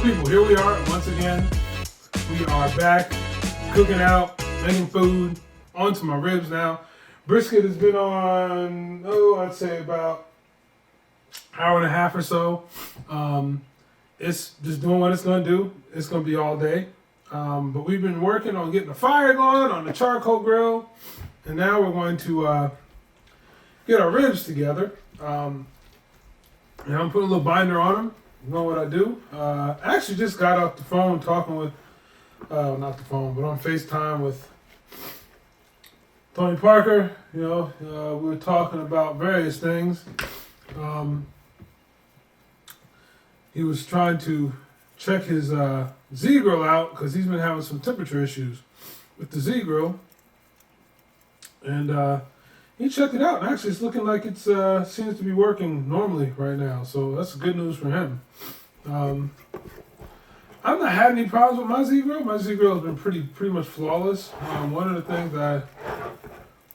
people, here we are once again. We are back cooking out, making food. On to my ribs now. Brisket has been on, I'd say about an hour and a half or so. It's just doing what it's going to do. It's going to be all day. But we've been working on getting the fire going on the charcoal grill. And now we're going to get our ribs together. And I'm putting a little binder on them. You know what I do? I actually just got off the phone talking with, not the phone, but on FaceTime with Stanley Parker. We were talking about various things. He was trying to check his Z-Grill out because he's been having some temperature issues with the Z-Grill. And he checked it out, and actually it's looking like it seems to be working normally right now. So that's good news for him. I've not had any problems with my Z-Grill. My Z-Grill has been pretty much flawless. One of the things that I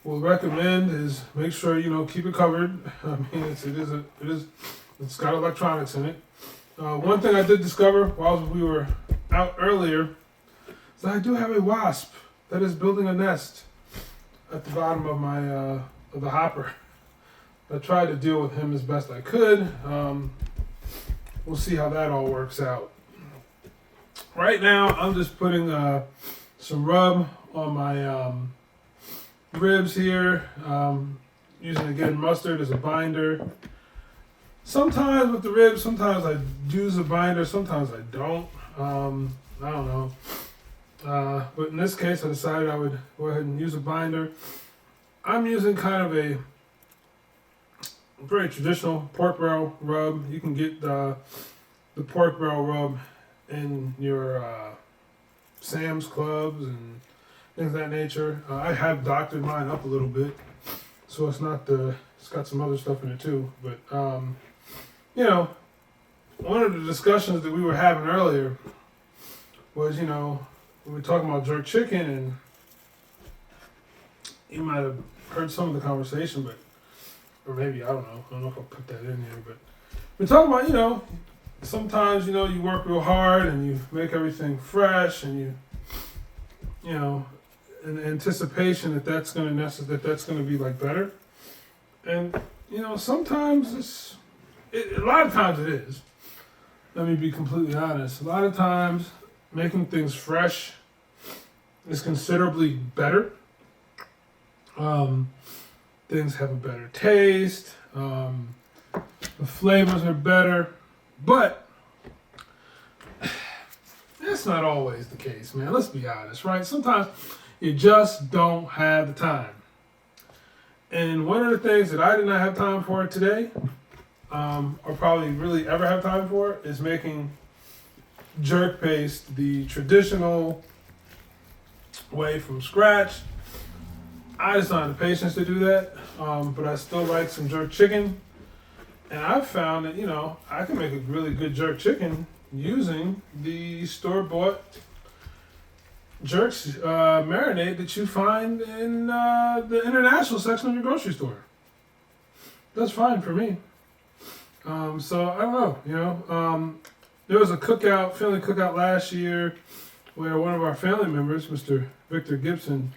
will recommend is make sure keep it covered. I mean, it's got electronics in it. One thing I did discover while we were out earlier is that I do have a wasp that is building a nest at the bottom of my of the hopper. I tried to deal with him as best I could. We'll see how that all works out. Right now, I'm just putting some rub on my ribs here. Using again mustard as a binder. Sometimes with the ribs, sometimes I use a binder, sometimes I don't. I don't know. But in this case, I decided I would go ahead and use a binder. I'm using kind of a very traditional pork barrel rub. You can get the pork barrel rub in your Sam's Clubs and things of that nature. I have doctored mine up a little bit, so it's got some other stuff in it too. But one of the discussions that we were having earlier was, we were talking about jerk chicken, and you might have heard some of the conversation, or maybe, I don't know if I'll put that in there, but we're talking about, sometimes, you work real hard and you make everything fresh, and in anticipation that's going to be like better. And, sometimes a lot of times it is. Let me be completely honest. A lot of times making things fresh is considerably better. Things have a better taste. The flavors are better. But that's not always the case, man. Let's be honest, right? Sometimes you just don't have the time. And one of the things that I did not have time for today, or probably really ever have time for, is making jerk paste the traditional way from scratch. I just don't have the patience to do that, but I still like some jerk chicken. And I've found that, I can make a really good jerk chicken using the store-bought jerks marinade that you find in the international section of your grocery store. That's fine for me. So I don't know, there was a family cookout last year where one of our family members, Mr. Victor Gibson,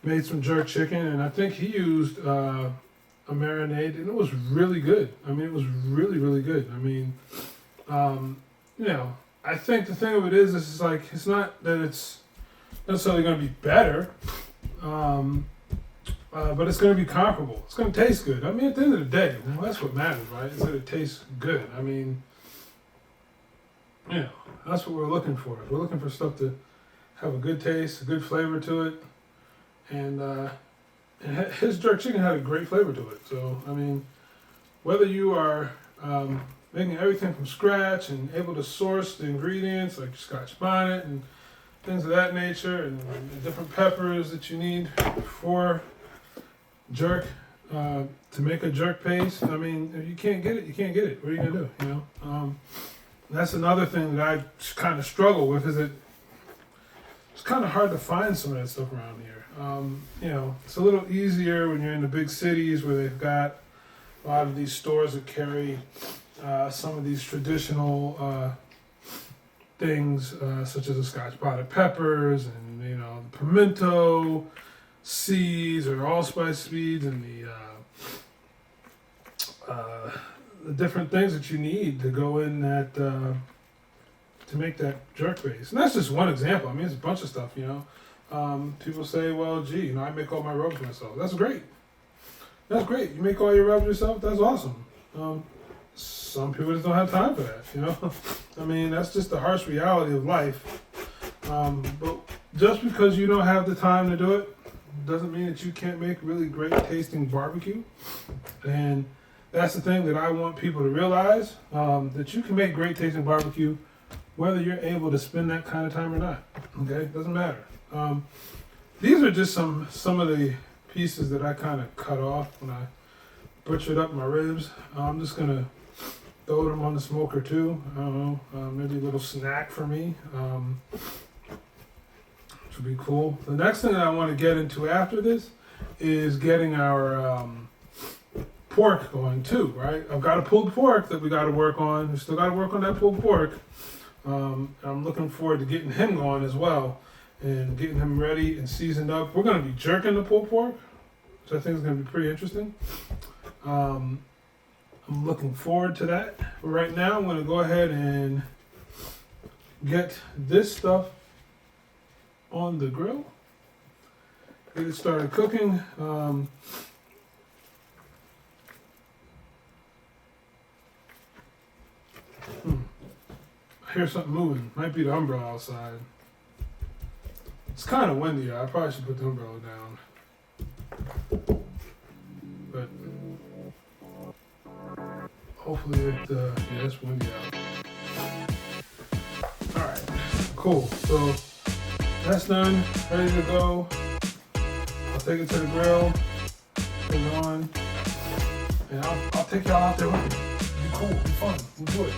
made some jerk chicken, and I think he used a marinade, and it was really good. I mean, it was really, really good. I mean, I think the thing of it is it's not that it's necessarily going to be better, but it's going to be comparable. It's going to taste good. I mean, at the end of the day, that's what matters, right? Is that it tastes good. I mean, that's what we're looking for. We're looking for stuff to have a good taste, a good flavor to it, and his jerk chicken had a great flavor to it. So, I mean, whether you are making everything from scratch and able to source the ingredients like Scotch bonnet and things of that nature, and the different peppers that you need for jerk to make a jerk paste. I mean, if you can't get it, you can't get it. What are you gonna do? That's another thing that I kind of struggle with, is that it's kind of hard to find some of that stuff around here. It's a little easier when you're in the big cities where they've got a lot of these stores that carry some of these traditional things such as the Scotch bonnet peppers and you know the pimento seeds or allspice seeds and the different things that you need to go in that to make that jerk base. And that's just one example. I mean, it's a bunch of stuff. You know, people say, "Well, gee, you know, I make all my rubs myself." That's great. That's great. You make all your rubs yourself. That's awesome. Some people just don't have time for that. You know, I mean, that's just the harsh reality of life. But just because you don't have the time to do it doesn't mean that you can't make really great tasting barbecue. And that's the thing that I want people to realize, that you can make great tasting barbecue whether you're able to spend that kind of time or not. Okay, it doesn't matter. These are just some of the pieces that I kind of cut off when I butchered up my ribs. I'm just gonna throw them on the smoker too. I don't know, maybe a little snack for me, which would be cool. The next thing that I want to get into after this is getting our pork going too, right? I've got a pulled pork that we got to work on. We still got to work on that pulled pork. I'm looking forward to getting him going as well and getting him ready and seasoned up. We're going to be jerking the pulled pork, which I think is going to be pretty interesting. I'm looking forward to that. But right now, I'm going to go ahead and get this stuff on the grill. Get it started cooking. I hear something moving. Might be the umbrella outside. It's kind of windy. I probably should put the umbrella down. But hopefully it's windy out. Alright, cool. So that's done. Ready to go. I'll take it to the grill. Turn it on. And I'll take y'all out there with me. It'll be cool. It'll be fun. Enjoy it.